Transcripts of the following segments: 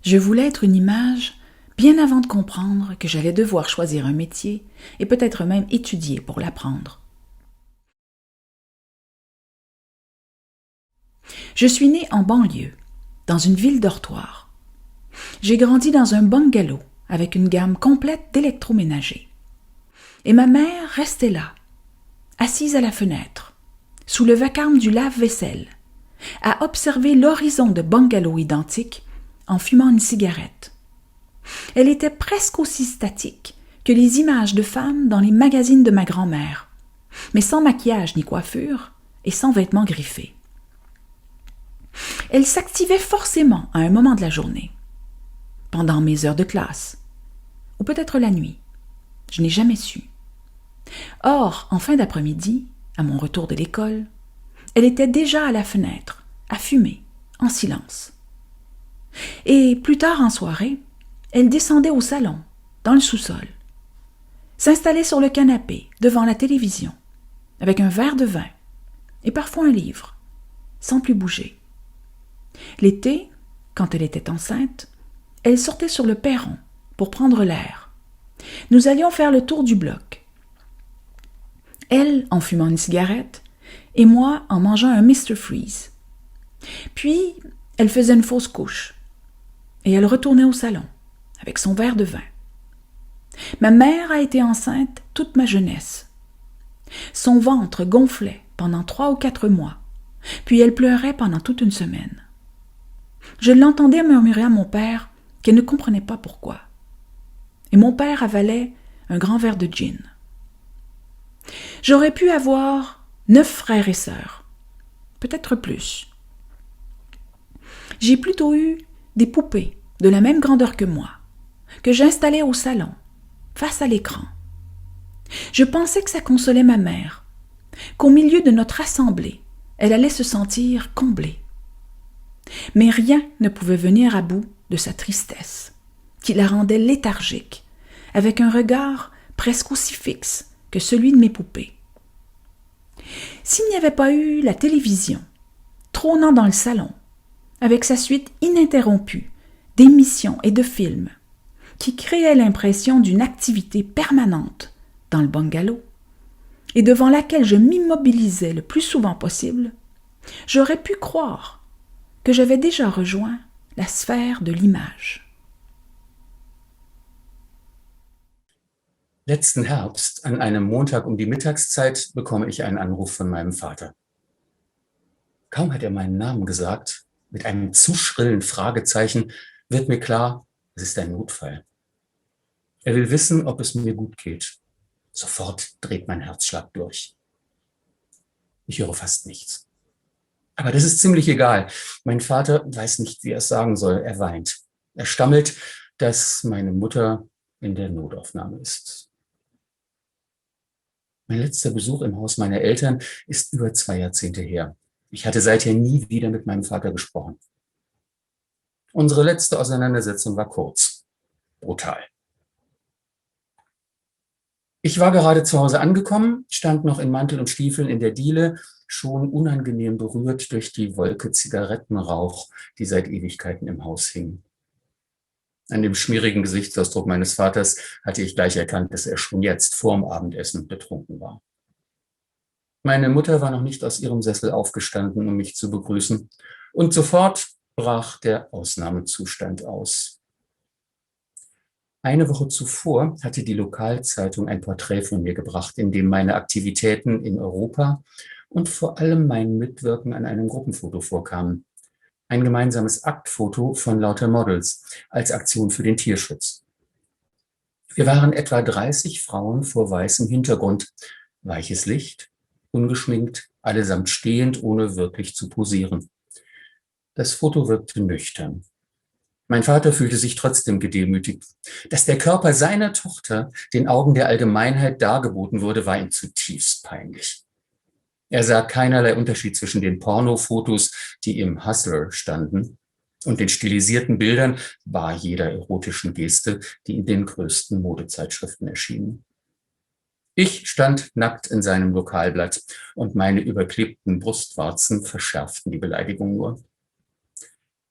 Je voulais être une image bien avant de comprendre que j'allais devoir choisir un métier et peut-être même étudier pour l'apprendre. Je suis née en banlieue, dans une ville dortoir. J'ai grandi dans un bungalow avec une gamme complète d'électroménager. Et ma mère restait là, assise à la fenêtre, sous le vacarme du lave-vaisselle, à observer l'horizon de bungalows identiques en fumant une cigarette. Elle était presque aussi statique que les images de femmes dans les magazines de ma grand-mère, mais sans maquillage ni coiffure et sans vêtements griffés. Elle s'activait forcément à un moment de la journée, pendant mes heures de classe, ou peut-être la nuit. Je n'ai jamais su. Or, en fin d'après-midi, à mon retour de l'école, elle était déjà à la fenêtre, à fumer, en silence. Et plus tard en soirée, elle descendait au salon, dans le sous-sol, s'installait sur le canapé, devant la télévision, avec un verre de vin et parfois un livre, sans plus bouger. L'été, quand elle était enceinte, elle sortait sur le perron pour prendre l'air. Nous allions faire le tour du bloc. Elle en fumant une cigarette et moi en mangeant un Mr. Freeze. Puis, elle faisait une fausse couche et elle retournait au salon avec son verre de vin. Ma mère a été enceinte toute ma jeunesse. Son ventre gonflait pendant 3 ou 4 mois, puis elle pleurait pendant toute une semaine. Je l'entendais murmurer à mon père qu'elle ne comprenait pas pourquoi. Et mon père avalait un grand verre de gin. J'aurais pu avoir 9 frères et sœurs, peut-être plus. J'ai plutôt eu des poupées de la même grandeur que moi, que j'installais au salon, face à l'écran. Je pensais que ça consolait ma mère, qu'au milieu de notre assemblée, elle allait se sentir comblée. Mais rien ne pouvait venir à bout de sa tristesse, qui la rendait léthargique, avec un regard presque aussi fixe que celui de mes poupées. S'il n'y avait pas eu la télévision, trônant dans le salon, avec sa suite ininterrompue d'émissions et de films, qui créaient l'impression d'une activité permanente dans le bungalow, et devant laquelle je m'immobilisais le plus souvent possible, j'aurais pu croire que j'avais déjà rejoint la sphère de l'image. Letzten Herbst, an einem Montag die Mittagszeit, bekomme ich einen Anruf von meinem Vater. Kaum hat er meinen Namen gesagt, mit einem zu schrillen Fragezeichen, wird mir klar, es ist ein Notfall. Er will wissen, ob es mir gut geht. Sofort dreht mein Herzschlag durch. Ich höre fast nichts. Aber das ist ziemlich egal. Mein Vater weiß nicht, wie er es sagen soll. Er weint. Er stammelt, dass meine Mutter in der Notaufnahme ist. Mein letzter Besuch im Haus meiner Eltern ist über 2 Jahrzehnte her. Ich hatte seither nie wieder mit meinem Vater gesprochen. Unsere letzte Auseinandersetzung war kurz, brutal. Ich war gerade zu Hause angekommen, stand noch in Mantel und Stiefeln in der Diele, schon unangenehm berührt durch die Wolke Zigarettenrauch, die seit Ewigkeiten im Haus hing. An dem schmierigen Gesichtsausdruck meines Vaters hatte ich gleich erkannt, dass er schon jetzt vorm Abendessen betrunken war. Meine Mutter war noch nicht aus ihrem Sessel aufgestanden, um mich zu begrüßen, und sofort brach der Ausnahmezustand aus. Eine Woche zuvor hatte die Lokalzeitung ein Porträt von mir gebracht, in dem meine Aktivitäten in Europa und vor allem mein Mitwirken an einem Gruppenfoto vorkamen. Ein gemeinsames Aktfoto von lauter Models als Aktion für den Tierschutz. Wir waren etwa 30 Frauen vor weißem Hintergrund, weiches Licht, ungeschminkt, allesamt stehend, ohne wirklich zu posieren. Das Foto wirkte nüchtern. Mein Vater fühlte sich trotzdem gedemütigt. Dass der Körper seiner Tochter den Augen der Allgemeinheit dargeboten wurde, war ihm zutiefst peinlich. Er sah keinerlei Unterschied zwischen den Pornofotos, die im Hustler standen, und den stilisierten Bildern bar jeder erotischen Geste, die in den größten Modezeitschriften erschienen. Ich stand nackt in seinem Lokalblatt und meine überklebten Brustwarzen verschärften die Beleidigung nur.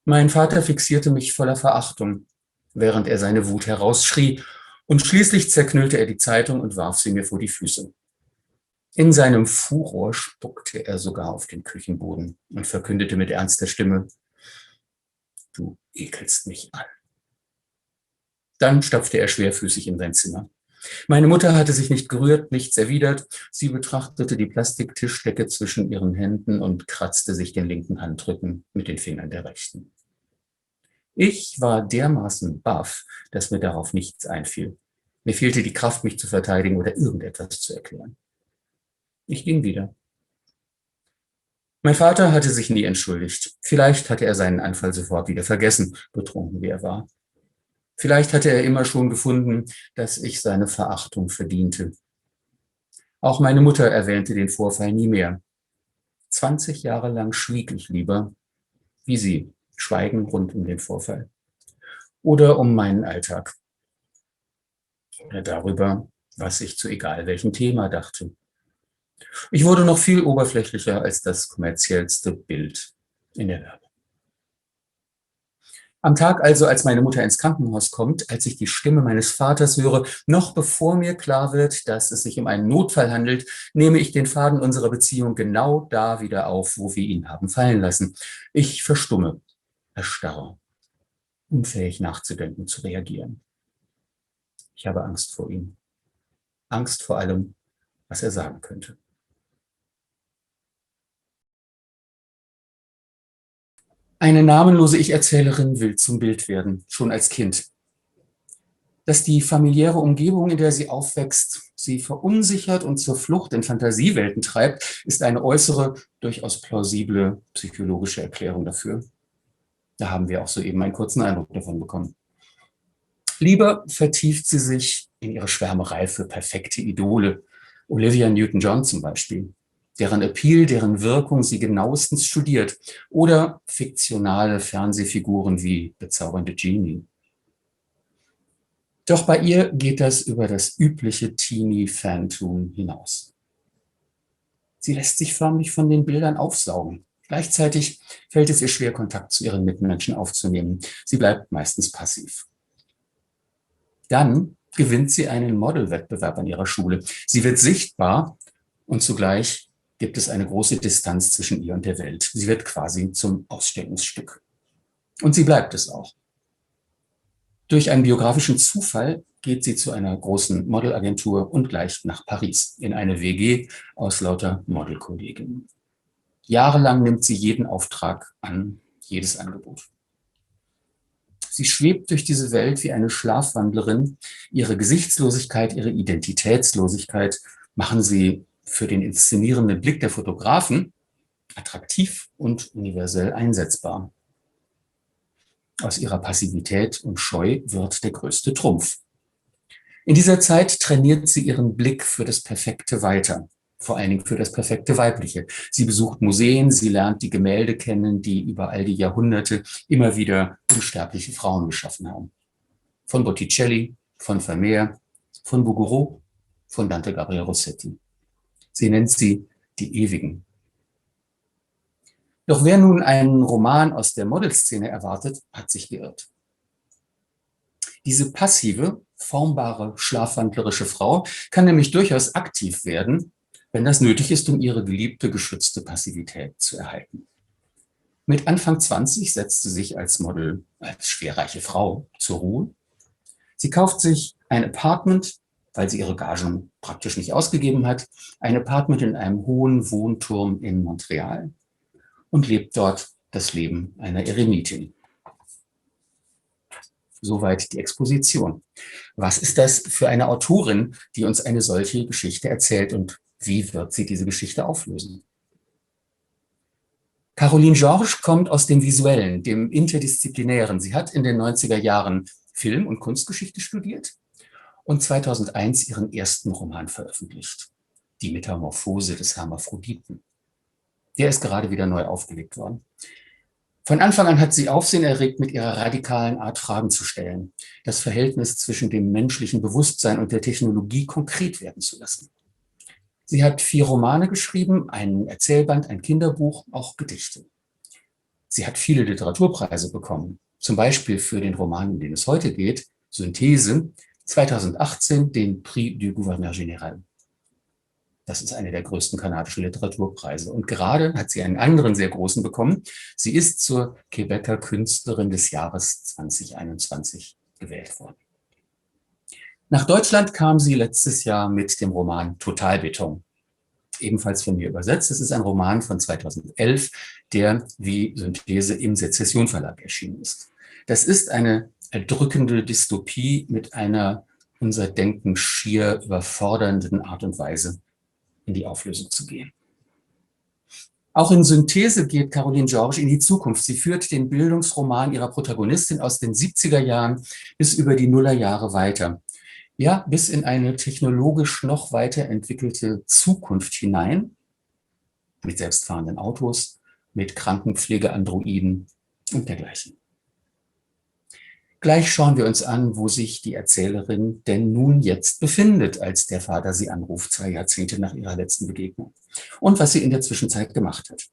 Mein Vater fixierte mich voller Verachtung, während er seine Wut herausschrie, und schließlich zerknüllte er die Zeitung und warf sie mir vor die Füße. In seinem Furor spuckte er sogar auf den Küchenboden und verkündete mit ernster Stimme: »Du ekelst mich an.« Dann stapfte er schwerfüßig in sein Zimmer. Meine Mutter hatte sich nicht gerührt, nichts erwidert. Sie betrachtete die Plastiktischdecke zwischen ihren Händen und kratzte sich den linken Handrücken mit den Fingern der rechten. Ich war dermaßen baff, dass mir darauf nichts einfiel. Mir fehlte die Kraft, mich zu verteidigen oder irgendetwas zu erklären. Ich ging wieder. Mein Vater hatte sich nie entschuldigt. Vielleicht hatte er seinen Anfall sofort wieder vergessen, betrunken wie er war. Vielleicht hatte er immer schon gefunden, dass ich seine Verachtung verdiente. Auch meine Mutter erwähnte den Vorfall nie mehr. 20 Jahre lang schwieg ich lieber, wie sie, schweigen rund um den Vorfall. Oder um meinen Alltag. Oder darüber, was ich zu egal welchem Thema dachte. Ich wurde noch viel oberflächlicher als das kommerziellste Bild in der Werbung. Am Tag also, als meine Mutter ins Krankenhaus kommt, als ich die Stimme meines Vaters höre, noch bevor mir klar wird, dass es sich um einen Notfall handelt, nehme ich den Faden unserer Beziehung genau da wieder auf, wo wir ihn haben fallen lassen. Ich verstumme, erstarre, unfähig nachzudenken, zu reagieren. Ich habe Angst vor ihm. Angst vor allem, was er sagen könnte. Eine namenlose Ich-Erzählerin will zum Bild werden, schon als Kind. Dass die familiäre Umgebung, in der sie aufwächst, sie verunsichert und zur Flucht in Fantasiewelten treibt, ist eine äußere, durchaus plausible psychologische Erklärung dafür. Da haben wir auch soeben einen kurzen Eindruck davon bekommen. Lieber vertieft sie sich in ihre Schwärmerei für perfekte Idole, Olivia Newton-John zum Beispiel, deren Appeal, deren Wirkung sie genauestens studiert, oder fiktionale Fernsehfiguren wie bezaubernde Genie. Doch bei ihr geht das über das übliche Teenie-Fantum hinaus. Sie lässt sich förmlich von den Bildern aufsaugen. Gleichzeitig fällt es ihr schwer, Kontakt zu ihren Mitmenschen aufzunehmen. Sie bleibt meistens passiv. Dann gewinnt sie einen Modelwettbewerb an ihrer Schule. Sie wird sichtbar und zugleich gibt es eine große Distanz zwischen ihr und der Welt. Sie wird quasi zum Ausstellungsstück. Und sie bleibt es auch. Durch einen biografischen Zufall geht sie zu einer großen Modelagentur und gleich nach Paris in eine WG aus lauter Modelkolleginnen. Jahrelang nimmt sie jeden Auftrag an, jedes Angebot. Sie schwebt durch diese Welt wie eine Schlafwandlerin. Ihre Gesichtslosigkeit, ihre Identitätslosigkeit machen sie für den inszenierenden Blick der Fotografen attraktiv und universell einsetzbar. Aus ihrer Passivität und Scheu wird der größte Trumpf. In dieser Zeit trainiert sie ihren Blick für das Perfekte weiter, vor allen Dingen für das perfekte Weibliche. Sie besucht Museen, sie lernt die Gemälde kennen, die über all die Jahrhunderte immer wieder unsterbliche Frauen geschaffen haben. Von Botticelli, von Vermeer, von Bouguereau, von Dante Gabriel Rossetti. Sie nennt sie die Ewigen. Doch wer nun einen Roman aus der Modelszene erwartet, hat sich geirrt. Diese passive, formbare, schlafwandlerische Frau kann nämlich durchaus aktiv werden, wenn das nötig ist, um ihre geliebte, geschützte Passivität zu erhalten. Mit Anfang 20 setzt sie sich als Model, als schwerreiche Frau zur Ruhe. Sie kauft sich ein Apartment, weil sie ihre Gagen praktisch nicht ausgegeben hat, ein Apartment in einem hohen Wohnturm in Montreal und lebt dort das Leben einer Eremitin. Soweit die Exposition. Was ist das für eine Autorin, die uns eine solche Geschichte erzählt und wie wird sie diese Geschichte auflösen? Caroline Georges kommt aus dem Visuellen, dem Interdisziplinären. Sie hat in den 90er Jahren Film- und Kunstgeschichte studiert und 2001 ihren ersten Roman veröffentlicht, Die Metamorphose des Hermaphroditen. Der ist gerade wieder neu aufgelegt worden. Von Anfang an hat sie Aufsehen erregt mit ihrer radikalen Art, Fragen zu stellen, das Verhältnis zwischen dem menschlichen Bewusstsein und der Technologie konkret werden zu lassen. Sie hat 4 Romane geschrieben, einen Erzählband, ein Kinderbuch, auch Gedichte. Sie hat viele Literaturpreise bekommen, zum Beispiel für den Roman, um den es heute geht, Synthese, 2018 den Prix du Gouverneur Général. Das ist eine der größten kanadischen Literaturpreise. Und gerade hat sie einen anderen sehr großen bekommen. Sie ist zur Quebecer Künstlerin des Jahres 2021 gewählt worden. Nach Deutschland kam sie letztes Jahr mit dem Roman Totalbeton, ebenfalls von mir übersetzt. Es ist ein Roman von 2011, der wie Synthese im Sezession Verlag erschienen ist. Das ist eine erdrückende Dystopie mit einer unser Denken schier überfordernden Art und Weise, in die Auflösung zu gehen. Auch in Synthese geht Caroline Georges in die Zukunft. Sie führt den Bildungsroman ihrer Protagonistin aus den 70er Jahren bis über die Nullerjahre weiter. Ja, bis in eine technologisch noch weiterentwickelte Zukunft hinein, mit selbstfahrenden Autos, mit Krankenpflegeandroiden und dergleichen. Gleich schauen wir uns an, wo sich die Erzählerin denn nun jetzt befindet, als der Vater sie anruft, 2 Jahrzehnte nach ihrer letzten Begegnung, und was sie in der Zwischenzeit gemacht hat.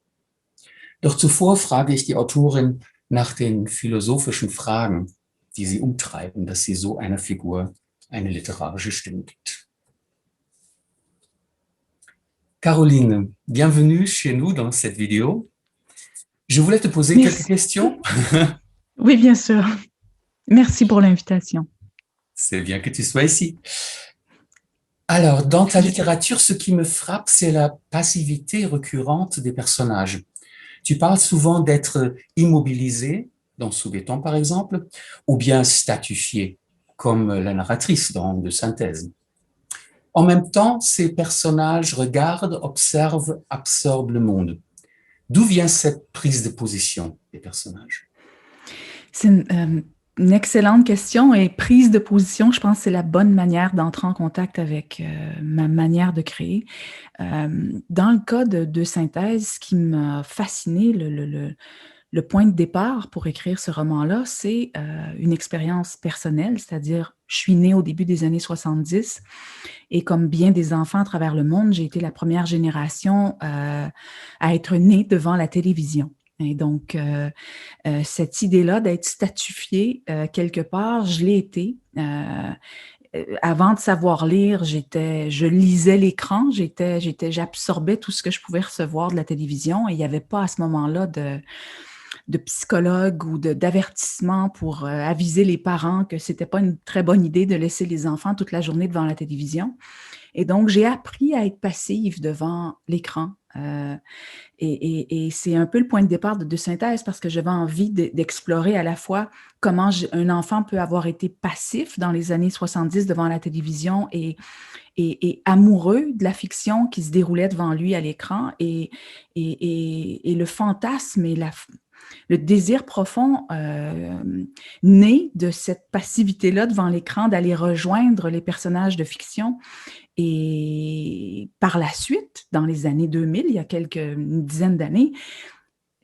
Doch zuvor frage ich die Autorin nach den philosophischen Fragen, die sie umtreiben, dass sie so einer Figur eine littérarische Stimme gibt. Caroline, bienvenue chez nous dans cette vidéo. Je voulais te poser quelques questions. Oui, bien sûr. Merci pour l'invitation. C'est bien que tu sois ici. Alors, dans ta littérature, ce qui me frappe, c'est la passivité récurrente des personnages. Tu parles souvent d'être immobilisé, dans Soubéton par exemple, ou bien statifié, comme la narratrice dans De Synthèse. En même temps, ces personnages regardent, observent, absorbent le monde. D'où vient cette prise de position des personnages? C'est une excellente question, et prise de position, je pense que c'est la bonne manière d'entrer en contact avec ma manière de créer. Dans le cas de Synthèse, ce qui m'a fasciné, le point de départ pour écrire ce roman-là, c'est une expérience personnelle, c'est-à-dire je suis née au début des années 70 et comme bien des enfants à travers le monde, j'ai été la première génération à être née devant la télévision. Et donc, cette idée-là d'être statufiée quelque part, je l'ai été. Avant de savoir lire, je lisais l'écran, j'absorbais tout ce que je pouvais recevoir de la télévision, et il n'y avait pas à ce moment-là de psychologue ou d'avertissement pour aviser les parents que c'était pas une très bonne idée de laisser les enfants toute la journée devant la télévision. Et donc, j'ai appris à être passive devant l'écran. Et c'est un peu le point de départ de Synthèse, parce que j'avais envie d'explorer à la fois comment un enfant peut avoir été passif dans les années 70 devant la télévision et amoureux de la fiction qui se déroulait devant lui à l'écran, et le fantasme et le désir profond né de cette passivité-là devant l'écran, d'aller rejoindre les personnages de fiction. Et par la suite, dans les années 2000, il y a une dizaine d'années,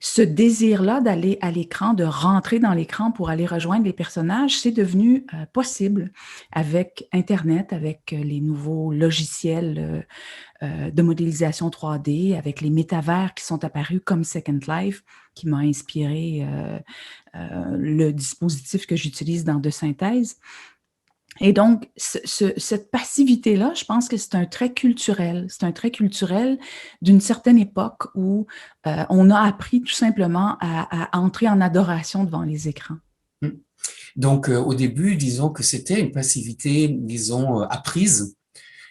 ce désir-là d'aller à l'écran, de rentrer dans l'écran pour aller rejoindre les personnages, c'est devenu possible avec Internet, avec les nouveaux logiciels de modélisation 3D, avec les métavers qui sont apparus comme Second Life, qui m'a inspiré le dispositif que j'utilise dans De Synthèse. Et donc, cette passivité-là, je pense que c'est un trait culturel. C'est un trait culturel d'une certaine époque où on a appris tout simplement à entrer en adoration devant les écrans. Donc, au début, disons que c'était une passivité, disons, apprise.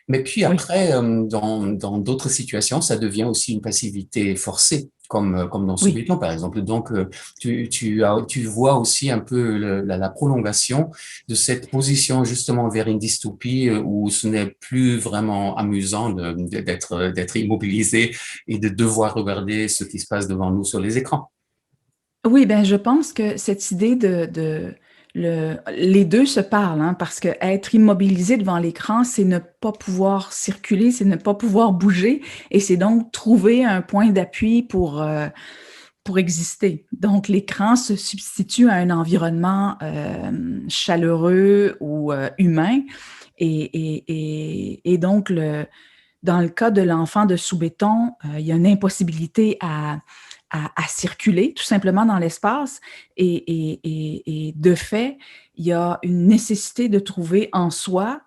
Mais puis après, dans d'autres situations, ça devient aussi une passivité forcée, comme dans Soubéton, par exemple. Donc, tu vois aussi un peu la prolongation de cette position justement vers une dystopie où ce n'est plus vraiment amusant d'être immobilisé et de devoir regarder ce qui se passe devant nous sur les écrans. Oui, ben je pense que cette idée les deux se parlent, hein, parce que être immobilisé devant l'écran, c'est ne pas pouvoir circuler, c'est ne pas pouvoir bouger, et c'est donc trouver un point d'appui pour exister. Donc, l'écran se substitue à un environnement chaleureux ou humain, et donc, dans le cas de l'enfant de Soubéton, il y a une impossibilité à à circuler tout simplement dans l'espace et de fait, il y a une nécessité de trouver en soi,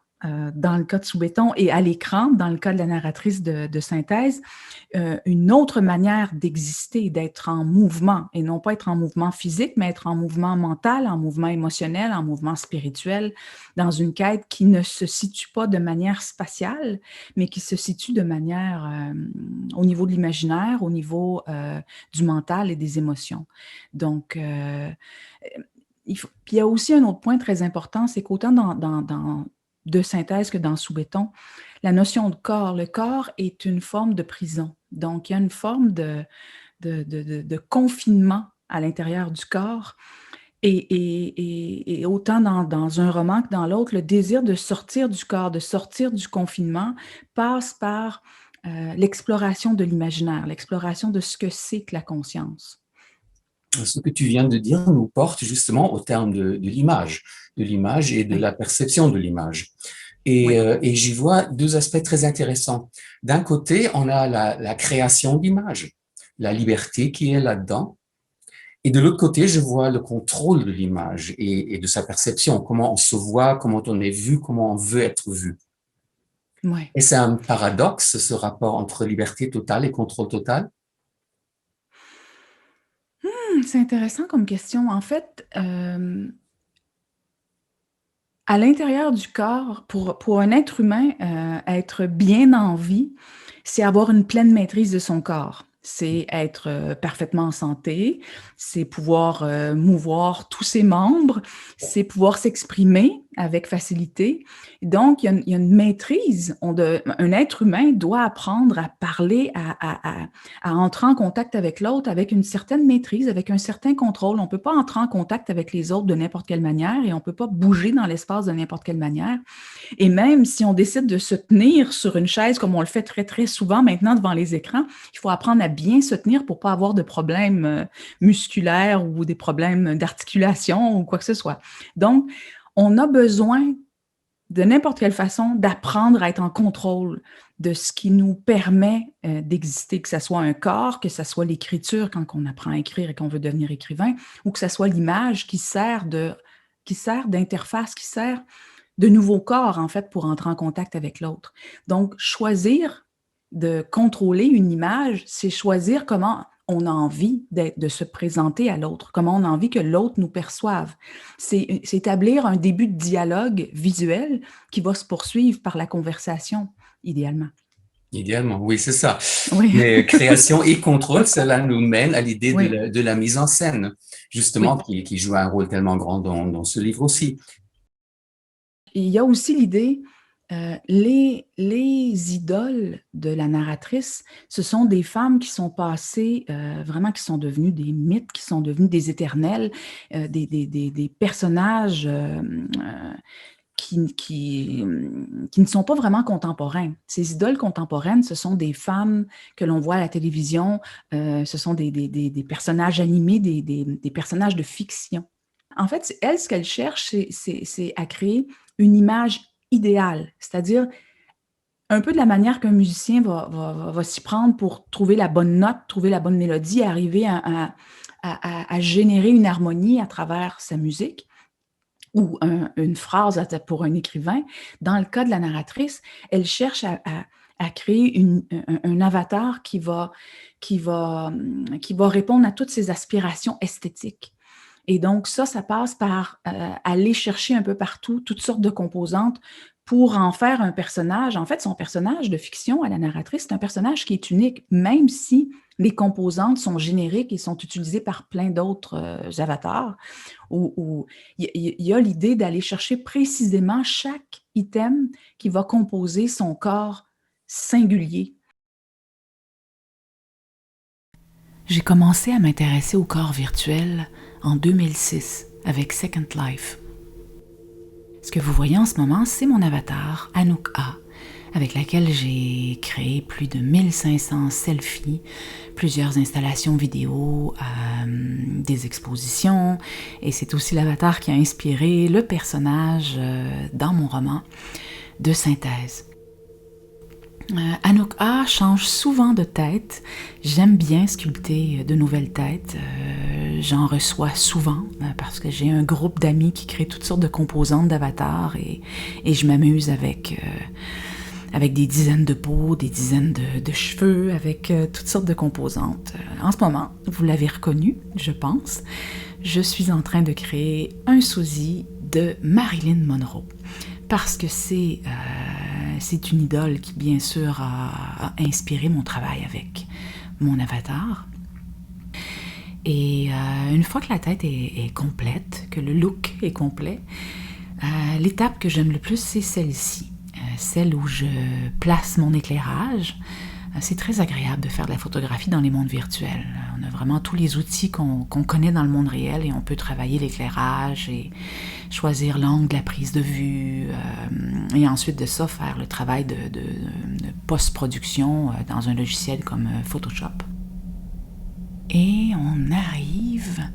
dans le cas de Sous béton et à l'écran, dans le cas de la narratrice de synthèse, une autre manière d'exister, d'être en mouvement, et non pas être en mouvement physique, mais être en mouvement mental, en mouvement émotionnel, en mouvement spirituel, dans une quête qui ne se situe pas de manière spatiale, mais qui se situe de manière au niveau de l'imaginaire, au niveau du mental et des émotions. Donc, puis il y a aussi un autre point très important, c'est qu'autant dans de synthèse que dans Sous béton, la notion de corps, le corps est une forme de prison. Donc, il y a une forme de confinement à l'intérieur du corps. Et autant dans un roman que dans l'autre, le désir de sortir du corps, de sortir du confinement, passe par l'exploration de l'imaginaire, l'exploration de ce que c'est que la conscience. Ce que tu viens de dire nous porte justement au terme de l'image et de Oui. la perception de l'image. Oui. Et j'y vois deux aspects très intéressants. D'un côté, on a la création d'image, la liberté qui est là-dedans. Et de l'autre côté, je vois le contrôle de l'image et de sa perception, comment on se voit, comment on est vu, comment on veut être vu. Oui. Et c'est un paradoxe, ce rapport entre liberté totale et contrôle total. C'est intéressant comme question. En fait, à l'intérieur du corps, pour un être humain, être bien en vie, c'est avoir une pleine maîtrise de son corps. C'est être parfaitement en santé, c'est pouvoir mouvoir tous ses membres, c'est pouvoir s'exprimer avec facilité. Donc, il y a une maîtrise. Un être humain doit apprendre à parler, à entrer en contact avec l'autre avec une certaine maîtrise, avec un certain contrôle. On ne peut pas entrer en contact avec les autres de n'importe quelle manière et on ne peut pas bouger dans l'espace de n'importe quelle manière. Et même si on décide de se tenir sur une chaise, comme on le fait très, très souvent maintenant devant les écrans, il faut apprendre à bien se tenir pour ne pas avoir de problèmes musculaires ou des problèmes d'articulation ou quoi que ce soit. Donc, on a besoin de n'importe quelle façon d'apprendre à être en contrôle de ce qui nous permet d'exister, que ce soit un corps, que ce soit l'écriture quand on apprend à écrire et qu'on veut devenir écrivain, ou que ce soit l'image qui sert d'interface, qui sert de nouveaux corps, en fait, pour entrer en contact avec l'autre. Donc, choisir de contrôler une image, c'est choisir comment on a envie de se présenter à l'autre, comment on a envie que l'autre nous perçoive. C'est établir un début de dialogue visuel qui va se poursuivre par la conversation, idéalement. Idéalement, oui, c'est ça. Oui. Mais création et contrôle, cela nous mène à l'idée de la mise en scène, justement, qui joue un rôle tellement grand dans ce livre aussi. Il y a aussi l'idée, les idoles de la narratrice, ce sont des femmes qui sont passées, vraiment qui sont devenues des mythes, qui sont devenues des éternels, des personnages qui ne sont pas vraiment contemporains. Ces idoles contemporaines, ce sont des femmes que l'on voit à la télévision, ce sont des personnages animés, des personnages de fiction. En fait, elle, ce qu'elle cherche, c'est à créer une image idéale, c'est-à-dire un peu de la manière qu'un musicien va s'y prendre pour trouver la bonne note, trouver la bonne mélodie, arriver à générer une harmonie à travers sa musique ou une phrase pour un écrivain. Dans le cas de la narratrice, elle cherche à créer un avatar qui va répondre à toutes ses aspirations esthétiques. Et donc, ça passe par aller chercher un peu partout toutes sortes de composantes pour en faire un personnage. En fait, son personnage de fiction à la narratrice, c'est un personnage qui est unique, même si les composantes sont génériques et sont utilisées par plein d'autres avatars, où il y a l'idée d'aller chercher précisément chaque item qui va composer son corps singulier. J'ai commencé à m'intéresser au corps virtuel en 2006 avec Second Life. Ce que vous voyez en ce moment, c'est mon avatar, Anouk A, avec laquelle j'ai créé plus de 1500 selfies, plusieurs installations vidéo, des expositions, et c'est aussi l'avatar qui a inspiré le personnage dans mon roman de synthèse. Anouk A change souvent de tête. J'aime bien sculpter de nouvelles têtes. J'en reçois souvent parce que j'ai un groupe d'amis qui créent toutes sortes de composantes d'avatars et je m'amuse avec des dizaines de peaux, des dizaines de cheveux, avec toutes sortes de composantes. En ce moment, vous l'avez reconnu, je pense, je suis en train de créer un sosie de Marilyn Monroe parce que c'est une idole qui, bien sûr, a inspiré mon travail avec mon avatar. Et une fois que la tête est complète, que le look est complet, l'étape que j'aime le plus, c'est celle-ci, celle où je place mon éclairage. C'est très agréable de faire de la photographie dans les mondes virtuels. On a vraiment tous les outils qu'on connaît dans le monde réel et on peut travailler l'éclairage et choisir l'angle de la prise de vue et ensuite de ça faire le travail de post-production dans un logiciel comme Photoshop. Et on arrive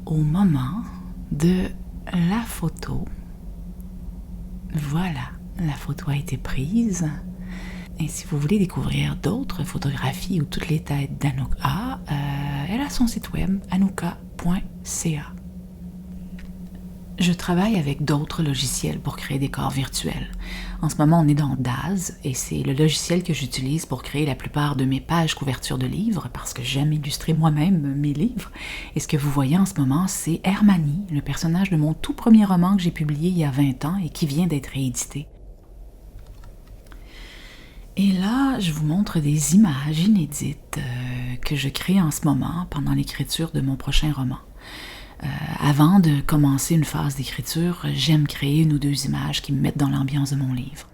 au moment de la photo. Voilà, la photo a été prise. Et si vous voulez découvrir d'autres photographies ou toutes les têtes d'Anouk A, elle a son site web anouka.ca. Je travaille avec d'autres logiciels pour créer des corps virtuels. En ce moment, on est dans Daz et c'est le logiciel que j'utilise pour créer la plupart de mes pages couvertures de livres parce que j'aime illustrer moi-même mes livres. Et ce que vous voyez en ce moment, c'est Hermione, le personnage de mon tout premier roman que j'ai publié il y a 20 ans et qui vient d'être réédité. Et là, je vous montre des images inédites que je crée en ce moment pendant l'écriture de mon prochain roman. Avant de commencer une phase d'écriture, j'aime créer une ou deux images qui me mettent dans l'ambiance de mon livre.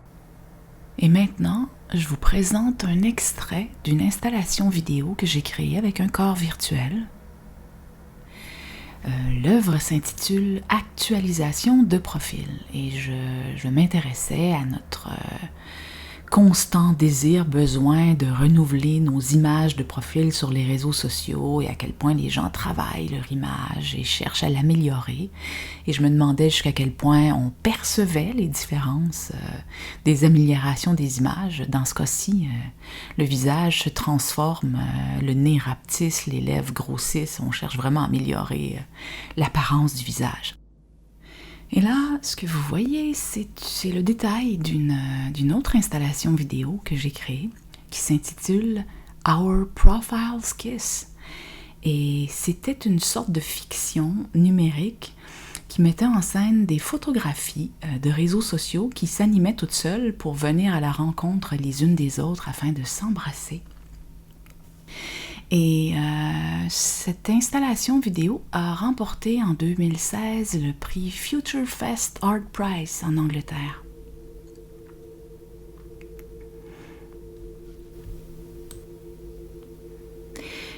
Et maintenant, je vous présente un extrait d'une installation vidéo que j'ai créée avec un corps virtuel. L'œuvre s'intitule « Actualisation de profil » et je m'intéressais à notre constant désir, besoin de renouveler nos images de profil sur les réseaux sociaux et à quel point les gens travaillent leur image et cherchent à l'améliorer. Et je me demandais jusqu'à quel point on percevait les différences des améliorations des images. Dans ce cas-ci, le visage se transforme, le nez rapetisse, les lèvres grossissent, on cherche vraiment à améliorer l'apparence du visage. Et là, ce que vous voyez, c'est le détail d'une autre installation vidéo que j'ai créée qui s'intitule « Our Profiles Kiss ». Et c'était une sorte de fiction numérique qui mettait en scène des photographies de réseaux sociaux qui s'animaient toutes seules pour venir à la rencontre les unes des autres afin de s'embrasser. Et cette installation vidéo a remporté en 2016 le prix Future Fest Art Prize en Angleterre.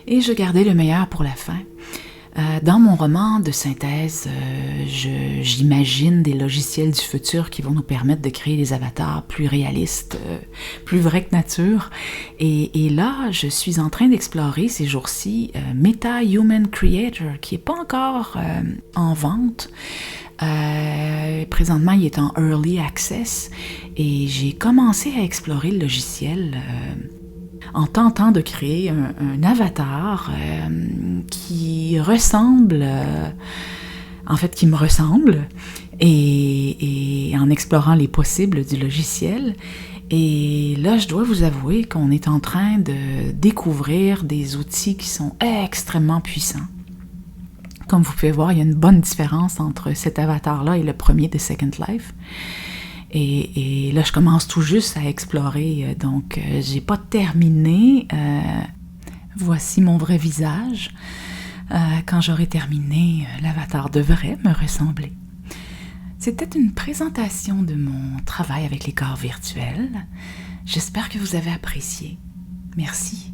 Et je gardais le meilleur pour la fin. Dans mon roman de synthèse, j'imagine des logiciels du futur qui vont nous permettre de créer des avatars plus réalistes, plus vrais que nature. Et là, je suis en train d'explorer ces jours-ci Meta Human Creator, qui n'est pas encore en vente. Présentement, il est en Early Access et j'ai commencé à explorer le logiciel en tentant de créer un avatar qui ressemble, en fait qui me ressemble, et en explorant les possibles du logiciel. Et là, je dois vous avouer qu'on est en train de découvrir des outils qui sont extrêmement puissants. Comme vous pouvez voir, il y a une bonne différence entre cet avatar-là et le premier de Second Life. Et là, je commence tout juste à explorer, donc j'ai pas terminé. Voici mon vrai visage. Quand j'aurai terminé, l'avatar devrait me ressembler. C'était une présentation de mon travail avec les corps virtuels. J'espère que vous avez apprécié. Merci.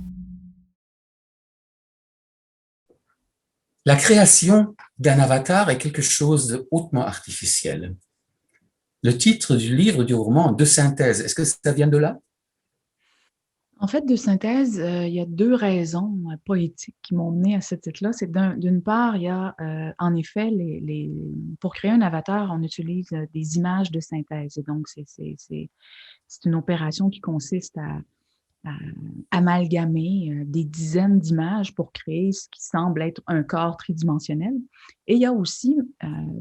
La création d'un avatar est quelque chose de hautement artificiel. Le titre du livre du roman de synthèse, est-ce que ça vient de là? En fait, de synthèse, il y a deux raisons poétiques qui m'ont mené à ce titre-là. C'est d'une part, il y a en effet, pour créer un avatar, on utilise des images de synthèse. Et donc, c'est une opération qui consiste à amalgamer des dizaines d'images pour créer ce qui semble être un corps tridimensionnel. Et il y a aussi,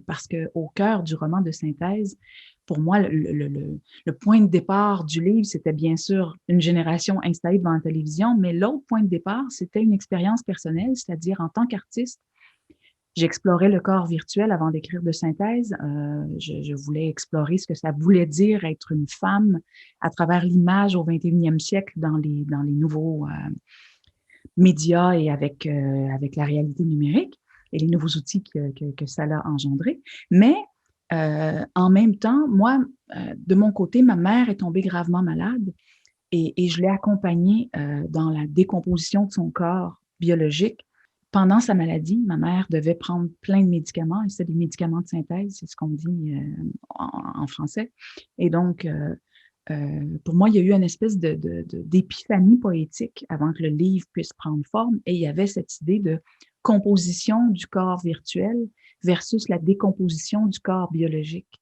parce qu'au cœur du roman de synthèse, pour moi, le point de départ du livre, c'était bien sûr une génération installée devant la télévision, mais l'autre point de départ, c'était une expérience personnelle, c'est-à-dire en tant qu'artiste, j'explorais le corps virtuel avant d'écrire de synthèse. Je voulais explorer ce que ça voulait dire être une femme à travers l'image au 21e siècle dans les nouveaux médias et avec la réalité numérique et les nouveaux outils que ça a engendré. Mais en même temps, moi, de mon côté, ma mère est tombée gravement malade et je l'ai accompagnée dans la décomposition de son corps biologique. Pendant sa maladie, ma mère devait prendre plein de médicaments, et c'est des médicaments de synthèse, c'est ce qu'on dit en français. Et donc, pour moi, il y a eu une espèce d'épiphanie poétique avant que le livre puisse prendre forme, et il y avait cette idée de composition du corps virtuel versus la décomposition du corps biologique.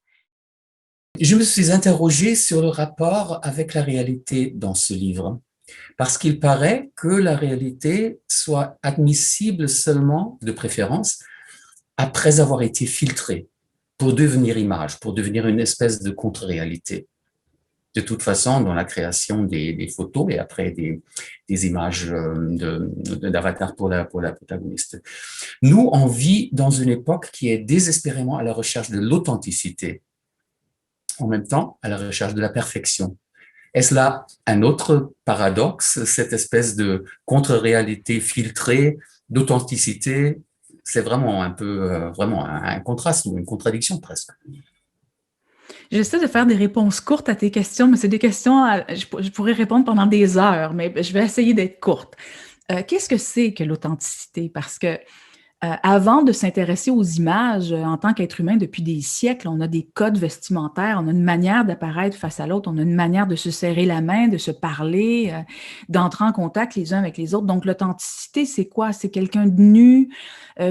Je me suis interrogé sur le rapport avec la réalité dans ce livre, parce qu'il paraît que la réalité soit admissible seulement, de préférence, après avoir été filtrée, pour devenir image, pour devenir une espèce de contre-réalité. De toute façon, dans la création des photos et après des images d'avatar pour la protagoniste. Nous, on vit dans une époque qui est désespérément à la recherche de l'authenticité, en même temps à la recherche de la perfection. Est-ce là un autre paradoxe, cette espèce de contre-réalité filtrée, d'authenticité? C'est vraiment un peu, vraiment un contraste ou une contradiction presque. J'essaie de faire des réponses courtes à tes questions, mais c'est des questions, je pourrais répondre pendant des heures, mais je vais essayer d'être courte. Qu'est-ce que c'est que l'authenticité? Parce que avant de s'intéresser aux images, en tant qu'être humain, depuis des siècles, on a des codes vestimentaires, on a une manière d'apparaître face à l'autre, on a une manière de se serrer la main, de se parler, d'entrer en contact les uns avec les autres. Donc, l'authenticité, c'est quoi? C'est quelqu'un de nu,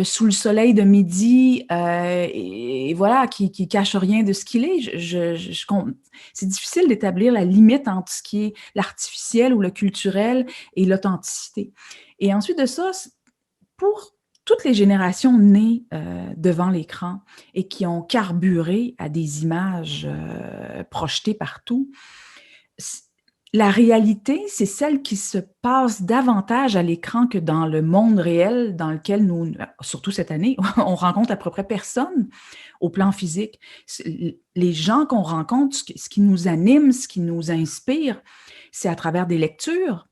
sous le soleil de midi, et voilà, qui cache rien de ce qu'il est. C'est difficile d'établir la limite entre ce qui est l'artificiel ou le culturel et l'authenticité. Et ensuite de ça, pour toutes les générations nées devant l'écran et qui ont carburé à des images projetées partout, la réalité, c'est celle qui se passe davantage à l'écran que dans le monde réel dans lequel nous, surtout cette année, on rencontre à peu près personne au plan physique. Les gens qu'on rencontre, ce qui nous anime, ce qui nous inspire, c'est à travers des lectures.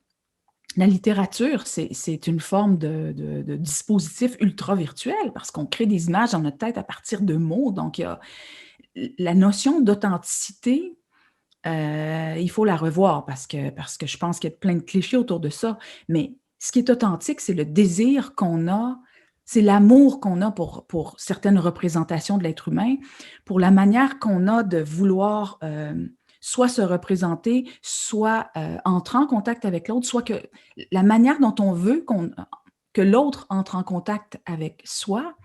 La littérature, c'est une forme de dispositif ultra virtuel parce qu'on crée des images dans notre tête à partir de mots. Donc, il y a la notion d'authenticité, il faut la revoir parce que je pense qu'il y a plein de clichés autour de ça. Mais ce qui est authentique, c'est le désir qu'on a, c'est l'amour qu'on a pour certaines représentations de l'être humain, pour la manière qu'on a de vouloir soit se représenter, soit entrer en contact avec l'autre, soit que la manière dont on veut que l'autre entre en contact avec soi,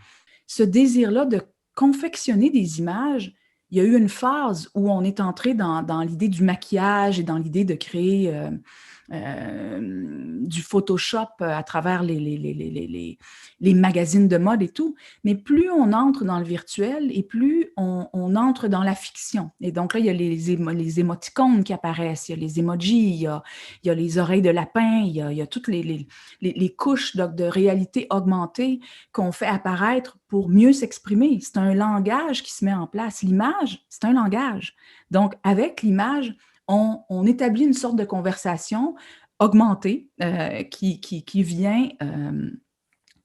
ce désir-là de confectionner des images. Il y a eu une phase où on est entré dans l'idée du maquillage et dans l'idée de créer du Photoshop à travers les magazines de mode et tout. Mais plus on entre dans le virtuel et plus on entre dans la fiction. Et donc là, il y a les émoticônes qui apparaissent, il y a les emojis, il y a les oreilles de lapin, il y a toutes les couches de réalité augmentée qu'on fait apparaître pour mieux s'exprimer. C'est un langage qui se met en place. L'image, c'est un langage. Donc, avec l'image, on établit une sorte de conversation augmentée qui vient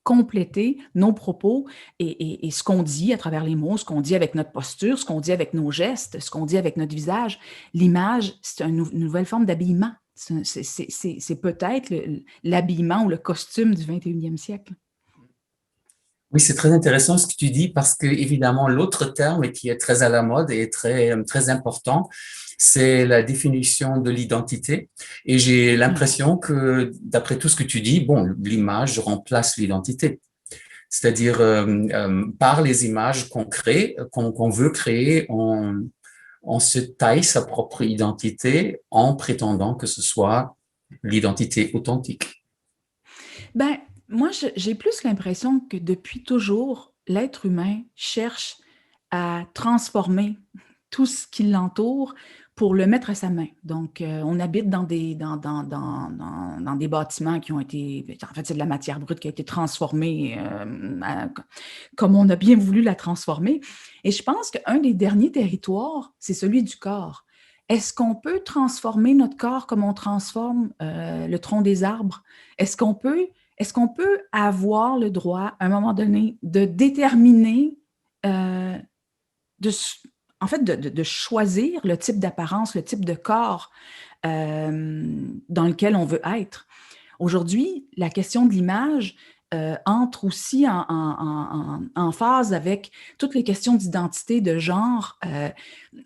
compléter nos propos et ce qu'on dit à travers les mots, ce qu'on dit avec notre posture, ce qu'on dit avec nos gestes, ce qu'on dit avec notre visage. L'image, c'est une nouvelle forme d'habillement. C'est peut-être l'habillement ou le costume du 21e siècle. Oui, c'est très intéressant ce que tu dis parce que, évidemment, l'autre terme qui est très à la mode et très, très important, c'est la définition de l'identité. Et j'ai l'impression que, d'après tout ce que tu dis, bon, l'image remplace l'identité. C'est-à-dire, par les images qu'on crée, qu'on veut créer, on se taille sa propre identité en prétendant que ce soit l'identité authentique. Ben, moi, j'ai plus l'impression que depuis toujours, l'être humain cherche à transformer tout ce qui l'entoure pour le mettre à sa main. Donc, on habite dans des bâtiments qui ont été, en fait, c'est de la matière brute qui a été transformée comme on a bien voulu la transformer. Et je pense qu'un des derniers territoires, c'est celui du corps. Est-ce qu'on peut transformer notre corps comme on transforme le tronc des arbres? Est-ce qu'on peut avoir le droit, à un moment donné, de déterminer, euh, de, en fait, de choisir le type d'apparence, le type de corps dans lequel on veut être? Aujourd'hui, la question de l'image entre aussi en phase avec toutes les questions d'identité, de genre.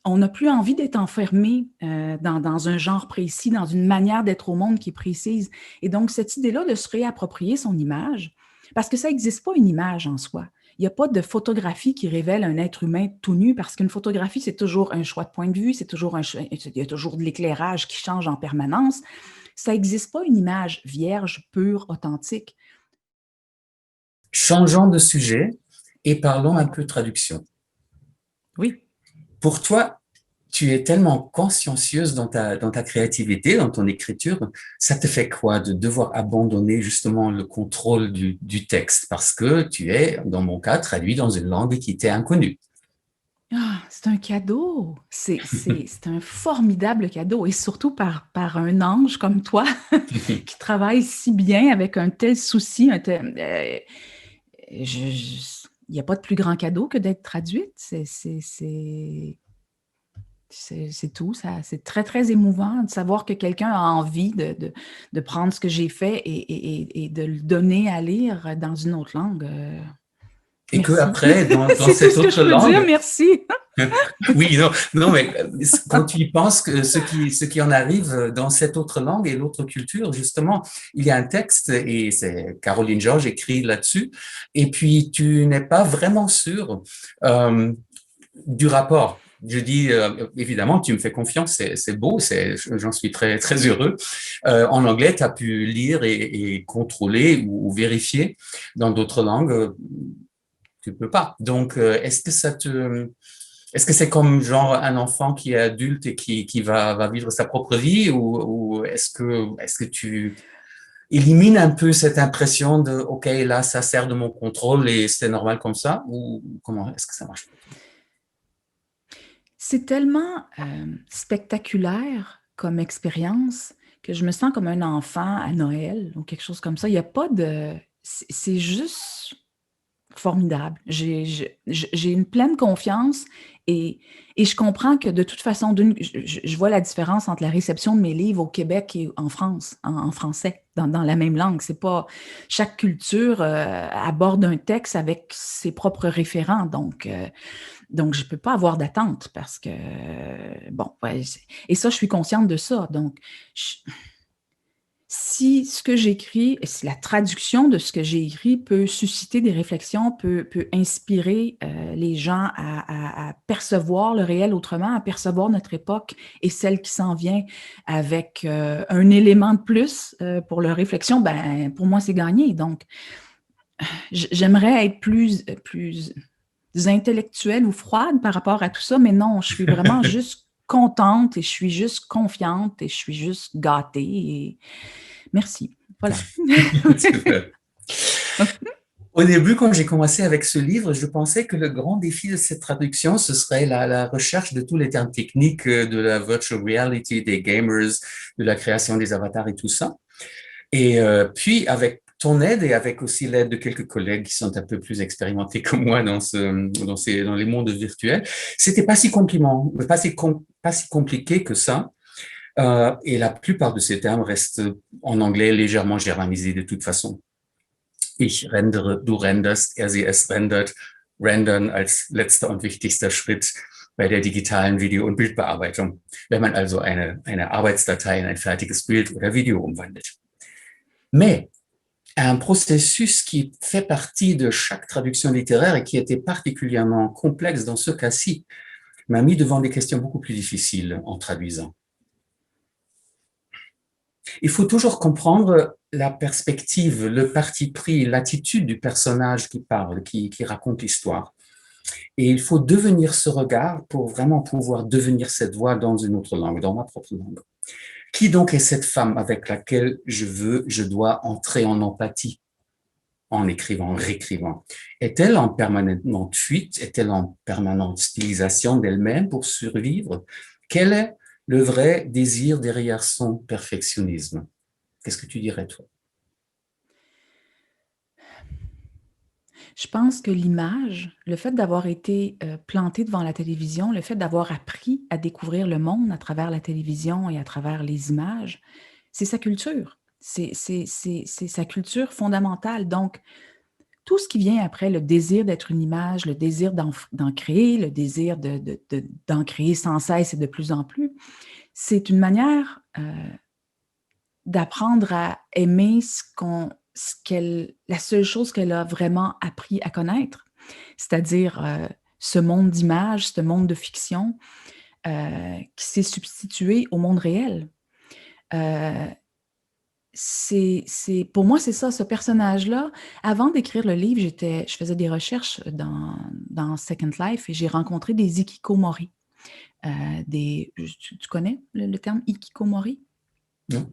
On n'a plus envie d'être enfermé dans un genre précis, dans une manière d'être au monde qui est précise. Et donc, cette idée-là de se réapproprier son image, parce que ça n'existe pas une image en soi. Il n'y a pas de photographie qui révèle un être humain tout nu, parce qu'une photographie, c'est toujours un choix de point de vue, il y a toujours de l'éclairage qui change en permanence. Ça n'existe pas une image vierge, pure, authentique. Changeons de sujet et parlons un peu traduction. Oui. Pour toi, tu es tellement consciencieuse dans ta créativité, dans ton écriture, ça te fait quoi de devoir abandonner justement le contrôle du texte parce que tu es, dans mon cas, traduit dans une langue qui t'est inconnue? Ah, c'est un cadeau. C'est un formidable cadeau. Et surtout par un ange comme toi qui travaille si bien avec un tel souci. Il n'y a pas de plus grand cadeau que d'être traduite. C'est tout. C'est très, très émouvant de savoir que quelqu'un a envie de prendre ce que j'ai fait et de le donner à lire dans une autre langue. Et que Merci. après, dans C'est tout cette ce que je autre peux dire. langue, Merci. oui, non, non, mais quand tu y penses que ce qui en arrive dans cette autre langue et l'autre culture, justement, il y a un texte et c'est Caroline Georges écrit là-dessus. Et puis tu n'es pas vraiment sûr euh, du rapport. Je dis évidemment, tu me fais confiance, c'est beau, j'en suis très très heureux. En anglais, tu as pu lire et contrôler ou vérifier. Dans d'autres langues, tu peux pas. Donc, est-ce que c'est comme genre un enfant qui est adulte et qui va vivre sa propre vie ou est-ce que tu élimines un peu cette impression de OK, là, ça sert de mon contrôle et c'est normal comme ça ou comment est-ce que ça marche? C'est tellement spectaculaire comme expérience que je me sens comme un enfant à Noël ou quelque chose comme ça. Il n'y a pas de... C'est juste formidable. J'ai une pleine confiance et, et je comprends que de toute façon, je vois la différence entre la réception de mes livres au Québec et en France, en français, dans la même langue. C'est pas chaque culture aborde un texte avec ses propres référents, donc je peux pas avoir d'attente parce que bon, ouais, et ça, je suis consciente de ça. Donc, si ce que j'écris, si la traduction de ce que j'ai écrit peut susciter des réflexions, peut inspirer les gens à percevoir le réel autrement, à percevoir notre époque et celle qui s'en vient avec un élément de plus pour leur réflexion, ben pour moi, c'est gagné. Donc, j'aimerais être plus intellectuelle ou froide par rapport à tout ça, mais non, je suis vraiment juste contente et je suis juste confiante et je suis juste gâtée. Et merci. Voilà. Au début, quand j'ai commencé avec ce livre, je pensais que le grand défi de cette traduction, ce serait la recherche de tous les termes techniques de la virtual reality, des gamers, de la création des avatars et tout ça. Et puis, avec ton aide et avec aussi l'aide de quelques collègues qui sont un peu plus expérimentés que moi dans les mondes virtuels, c'était pas si compliqué que ça. Et la plupart de ces termes restent en anglais légèrement germanisés de toute façon. Ich rendere, du renderst, sie es rendert, rendern als letzter und wichtigster Schritt. bei der digitalen Video- und Bildbearbeitung, wenn man also eine Arbeitsdatei in ein fertiges Bild oder Video umwandelt. Mais un processus qui fait partie de chaque traduction littéraire et qui était particulièrement complexe dans ce cas-ci, m'a mis devant des questions beaucoup plus difficiles en traduisant. Il faut toujours comprendre la perspective, le parti pris, l'attitude du personnage qui parle, qui raconte l'histoire. Et il faut devenir ce regard pour vraiment pouvoir devenir cette voix dans une autre langue, dans ma propre langue. Qui donc est cette femme avec laquelle je dois entrer en empathie en écrivant, en réécrivant? Est-elle en permanente fuite? Est-elle en permanente stylisation d'elle-même pour survivre? Quel est le vrai désir derrière son perfectionnisme? Qu'est-ce que tu dirais, toi? Je pense que l'image, le fait d'avoir été planté devant la télévision, le fait d'avoir appris à découvrir le monde à travers la télévision et à travers les images, c'est sa culture. C'est sa culture fondamentale. Donc, tout ce qui vient après, le désir d'être une image, le désir d'en créer, le désir d'en créer sans cesse et de plus en plus, c'est une manière d'apprendre à aimer la seule chose qu'elle a vraiment appris à connaître, c'est-à-dire ce monde d'images, ce monde de fiction qui s'est substitué au monde réel. Pour moi, c'est ça, ce personnage-là. Avant d'écrire le livre, je faisais des recherches dans Second Life et j'ai rencontré des hikikomori. Tu connais le terme hikikomori? Non.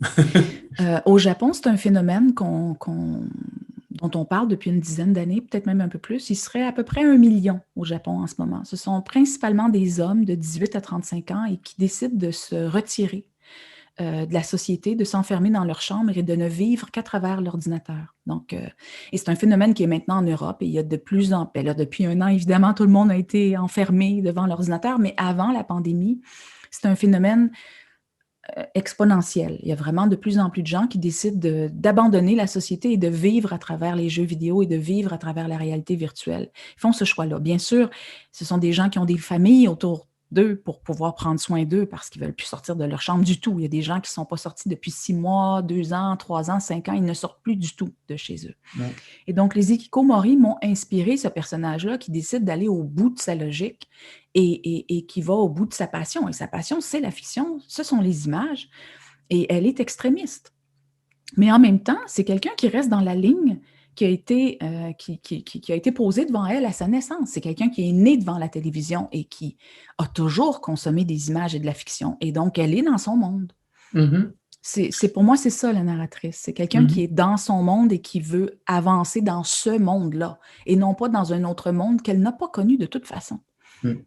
Au Japon, c'est un phénomène dont on parle depuis une dizaine d'années, peut-être même un peu plus. Il serait à peu près 1 million au Japon en ce moment. Ce sont principalement des hommes de 18 à 35 ans et qui décident de se retirer de la société, de s'enfermer dans leur chambre et de ne vivre qu'à travers l'ordinateur. Donc, et c'est un phénomène qui est maintenant en Europe et il y a de plus en plus, depuis 1 an, évidemment, tout le monde a été enfermé devant l'ordinateur, mais avant la pandémie, c'est un phénomène exponentielle. Il y a vraiment de plus en plus de gens qui décident d'abandonner la société et de vivre à travers les jeux vidéo et de vivre à travers la réalité virtuelle. Ils font ce choix-là. Bien sûr, ce sont des gens qui ont des familles autour d'eux pour pouvoir prendre soin d'eux parce qu'ils ne veulent plus sortir de leur chambre du tout. Il y a des gens qui ne sont pas sortis depuis 6 mois, 2 ans, 3 ans, 5 ans. Ils ne sortent plus du tout de chez eux. Ouais. Et donc, les hikikomori m'ont inspiré ce personnage-là qui décide d'aller au bout de sa logique et qui va au bout de sa passion. Et sa passion, c'est la fiction, ce sont les images. Et elle est extrémiste. Mais en même temps, c'est quelqu'un qui reste dans la ligne qui a été posée devant elle à sa naissance. C'est quelqu'un qui est né devant la télévision et qui a toujours consommé des images et de la fiction. Et donc, elle est dans son monde. Mm-hmm. Pour moi, c'est ça, la narratrice. C'est quelqu'un qui est dans son monde et qui veut avancer dans ce monde-là et non pas dans un autre monde qu'elle n'a pas connu de toute façon.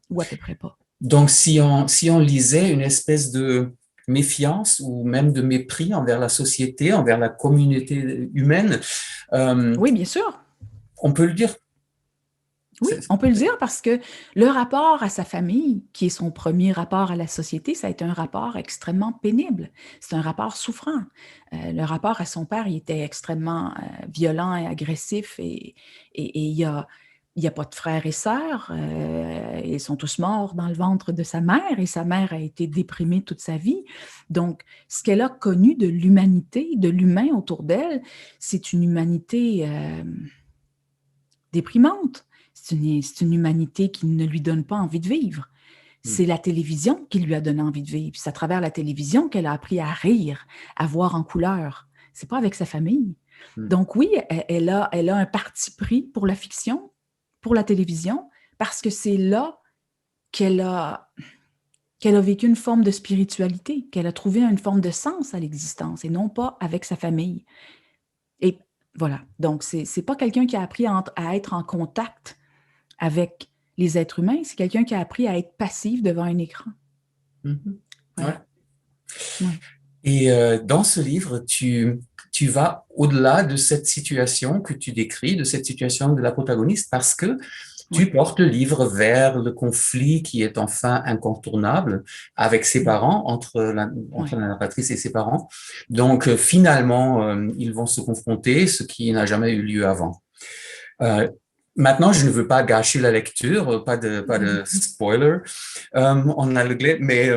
Ou à peu près pas. Donc, si on lisait une espèce de méfiance ou même de mépris envers la société, envers la communauté humaine. Oui, bien sûr. On peut le dire. Oui, on peut le dire parce que le rapport à sa famille, qui est son premier rapport à la société, ça a été un rapport extrêmement pénible. C'est un rapport souffrant. Le rapport à son père, il était extrêmement violent et agressif et il y a pas de frères et sœurs. Ils sont tous morts dans le ventre de sa mère et sa mère a été déprimée toute sa vie. Donc, ce qu'elle a connu de l'humanité, de l'humain autour d'elle, c'est une humanité déprimante. C'est une humanité qui ne lui donne pas envie de vivre. C'est la télévision qui lui a donné envie de vivre. C'est à travers la télévision qu'elle a appris à rire, à voir en couleur. C'est pas avec sa famille. Donc oui, elle a un parti pris pour la fiction, pour la télévision, parce que c'est là qu'elle a vécu une forme de spiritualité, qu'elle a trouvé une forme de sens à l'existence, et non pas avec sa famille. Et voilà. Donc, c'est pas quelqu'un qui a appris à être en contact avec les êtres humains, c'est quelqu'un qui a appris à être passif devant un écran. Voilà. Ouais. Et dans ce livre, tu vas au-delà de cette situation que tu décris, de cette situation de la protagoniste, parce que tu portes le livre vers le conflit qui est enfin incontournable avec ses parents, entre la narratrice et ses parents. Donc, finalement, ils vont se confronter, ce qui n'a jamais eu lieu avant. Maintenant, je ne veux pas gâcher la lecture, pas de spoiler en anglais, mais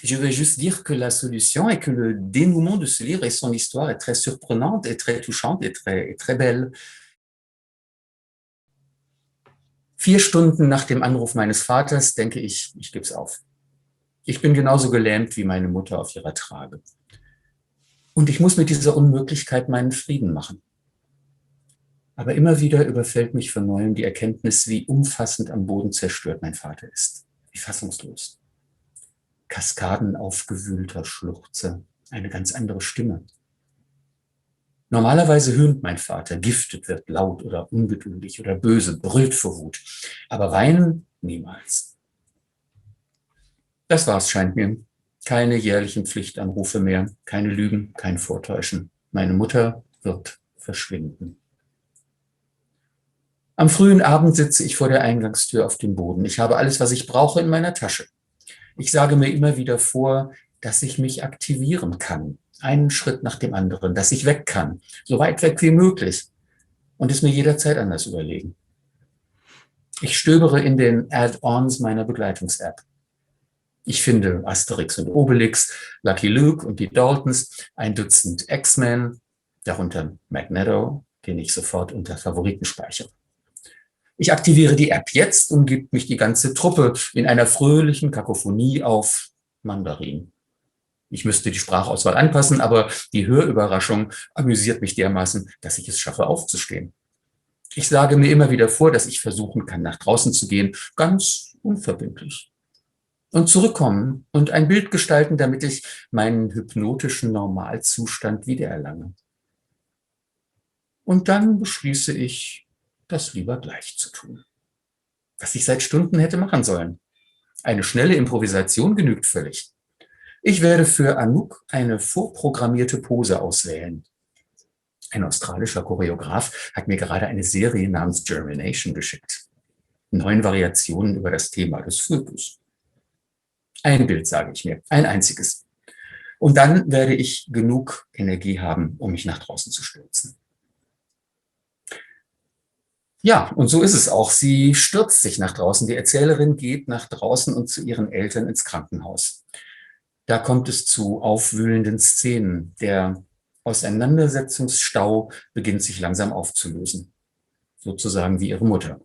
je vais juste dire que la solution est que le dénouement de ce livre et son histoire est très surprenante et très touchante et très belle. 4 Stunden nach dem Anruf meines Vaters denke ich gebe es auf. Ich bin genauso gelähmt wie meine Mutter auf ihrer Trage. Und ich muss mit dieser Unmöglichkeit meinen Frieden machen. Aber immer wieder überfällt mich von neuem die Erkenntnis, wie umfassend am Boden zerstört mein Vater ist. Wie fassungslos. Kaskaden aufgewühlter Schluchze, eine ganz andere Stimme. Normalerweise höhnt mein Vater, giftet, wird laut oder ungeduldig oder böse, brüllt vor Wut. Aber weinen niemals. Das war's, scheint mir. Keine jährlichen Pflichtanrufe mehr, keine Lügen, kein Vortäuschen. Meine Mutter wird verschwinden. Am frühen Abend sitze ich vor der Eingangstür auf dem Boden. Ich habe alles, was ich brauche, in meiner Tasche. Ich sage mir immer wieder vor, dass ich mich aktivieren kann. Einen Schritt nach dem anderen, dass ich weg kann. So weit weg wie möglich. Und es mir jederzeit anders überlegen. Ich stöbere in den Add-ons meiner Begleitungs-App. Ich finde Asterix und Obelix, Lucky Luke und die Daltons, 1 Dutzend X-Men, darunter Magneto, den ich sofort unter Favoriten speichere. Ich aktiviere die App. Jetzt umgibt mich die ganze Truppe in einer fröhlichen Kakophonie auf Mandarin. Ich müsste die Sprachauswahl anpassen, aber die Hörüberraschung amüsiert mich dermaßen, dass ich es schaffe, aufzustehen. Ich sage mir immer wieder vor, dass ich versuchen kann, nach draußen zu gehen, ganz unverbindlich. Und zurückkommen und ein Bild gestalten, damit ich meinen hypnotischen Normalzustand wiedererlange. Und dann beschließe ich, das lieber gleich zu tun. Was ich seit Stunden hätte machen sollen. Eine schnelle Improvisation genügt völlig. Ich werde für Anouk eine vorprogrammierte Pose auswählen. Ein australischer Choreograf hat mir gerade eine Serie namens Germination geschickt. 9 Variationen über das Thema des Fötus. Ein Bild, sage ich mir, ein einziges. Und dann werde ich genug Energie haben, um mich nach draußen zu stürzen. Ja, und so ist es auch. Sie stürzt sich nach draußen. Die Erzählerin geht nach draußen und zu ihren Eltern ins Krankenhaus. Da kommt es zu aufwühlenden Szenen. Der Auseinandersetzungsstau beginnt sich langsam aufzulösen. Sozusagen wie ihre Mutter.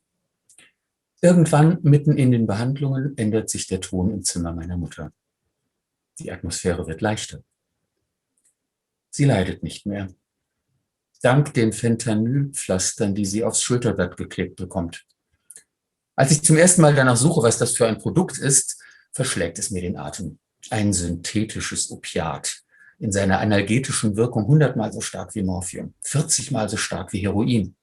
Irgendwann, mitten in den Behandlungen, ändert sich der Ton im Zimmer meiner Mutter. Die Atmosphäre wird leichter. Sie leidet nicht mehr. Dank den Fentanylpflastern, die sie aufs Schulterblatt geklebt bekommt. Als ich zum ersten Mal danach suche, was das für ein Produkt ist, verschlägt es mir den Atem. Ein synthetisches Opiat. In seiner analgetischen Wirkung 100-mal so stark wie Morphium, 40-mal so stark wie Heroin.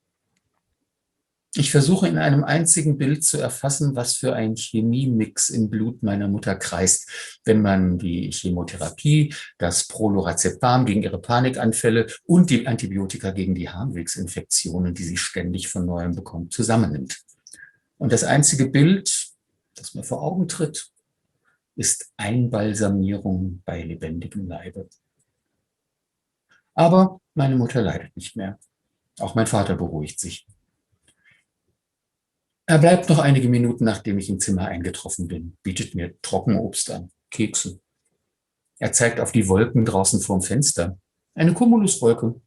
Ich versuche in einem einzigen Bild zu erfassen, was für ein Chemiemix im Blut meiner Mutter kreist, wenn man die Chemotherapie, das Prolorazepam gegen ihre Panikanfälle und die Antibiotika gegen die Harnwegsinfektionen, die sie ständig von neuem bekommt, zusammennimmt. Und das einzige Bild, das mir vor Augen tritt, ist Einbalsamierung bei lebendigem Leibe. Aber meine Mutter leidet nicht mehr. Auch mein Vater beruhigt sich. Er bleibt noch einige Minuten, nachdem ich im Zimmer eingetroffen bin, bietet mir Trockenobst an, Kekse. Er zeigt auf die Wolken draußen vorm Fenster. Eine Cumuluswolke,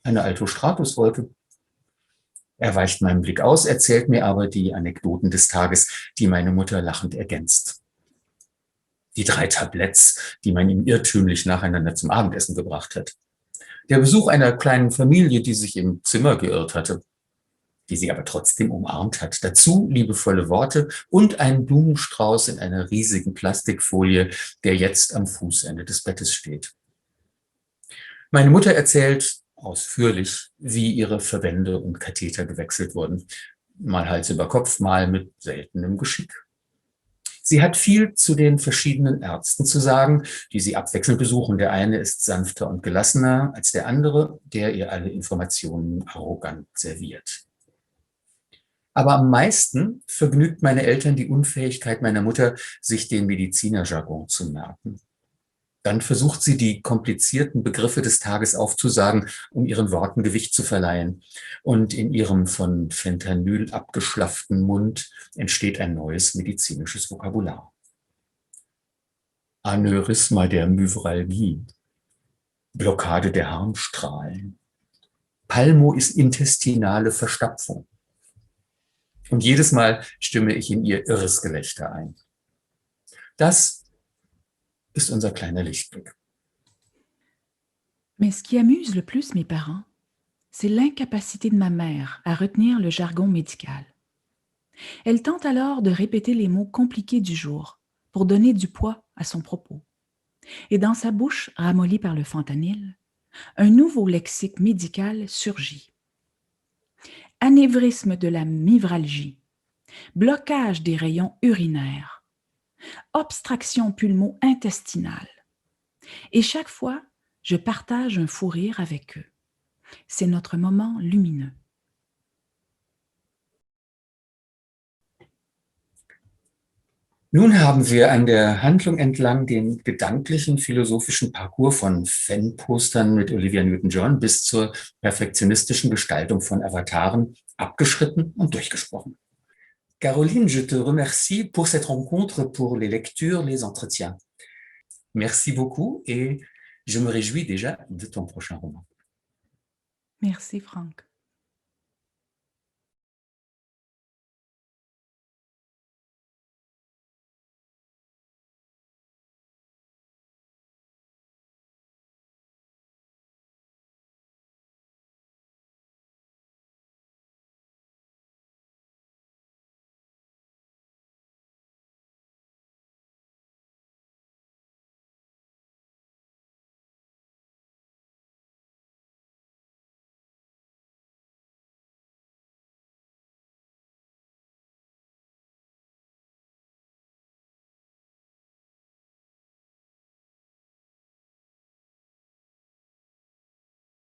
eine Altostratuswolke. Er weicht meinen Blick aus, erzählt mir aber die Anekdoten des Tages, die meine Mutter lachend ergänzt. Die 3 Tabletts, die man ihm irrtümlich nacheinander zum Abendessen gebracht hat. Der Besuch einer kleinen Familie, die sich im Zimmer geirrt hatte, die sie aber trotzdem umarmt hat. Dazu liebevolle Worte und ein Blumenstrauß in einer riesigen Plastikfolie, der jetzt am Fußende des Bettes steht. Meine Mutter erzählt ausführlich, wie ihre Verbände und Katheter gewechselt wurden. Mal Hals über Kopf, mal mit seltenem Geschick. Sie hat viel zu den verschiedenen Ärzten zu sagen, die sie abwechselnd besuchen. Der eine ist sanfter und gelassener als der andere, der ihr alle Informationen arrogant serviert. Aber am meisten vergnügt meine Eltern die Unfähigkeit meiner Mutter, sich den Medizinerjargon zu merken. Dann versucht sie, die komplizierten Begriffe des Tages aufzusagen, um ihren Worten Gewicht zu verleihen. Und in ihrem von Fentanyl abgeschlafften Mund entsteht ein neues medizinisches Vokabular. Aneurysma der Myvralgie, Blockade der Harnstrahlen, palmointestinale Verstopfung. Und jedes Mal stimme ich in ihr irres Gelächter ein. Das ist unser kleiner Lichtblick. Mais ce qui amuse le plus mes parents, c'est l'incapacité de ma mère à retenir le jargon médical. Elle tente alors de répéter les mots compliqués du jour pour donner du poids à son propos. Et dans sa bouche ramollie par le fentanyl, un nouveau lexique médical surgit. Anévrisme de la mivralgie, blocage des rayons urinaires, obstruction pulmo-intestinale. Et chaque fois, je partage un fou rire avec eux. C'est notre moment lumineux. Nun haben wir an der Handlung entlang den gedanklichen, philosophischen Parcours von Fan-Postern mit Olivia Newton-John bis zur perfektionistischen Gestaltung von Avataren abgeschritten und durchgesprochen. Caroline, je te remercie pour cette rencontre, pour les lectures, les entretiens. Merci beaucoup et je me réjouis déjà de ton prochain roman. Merci, Franck.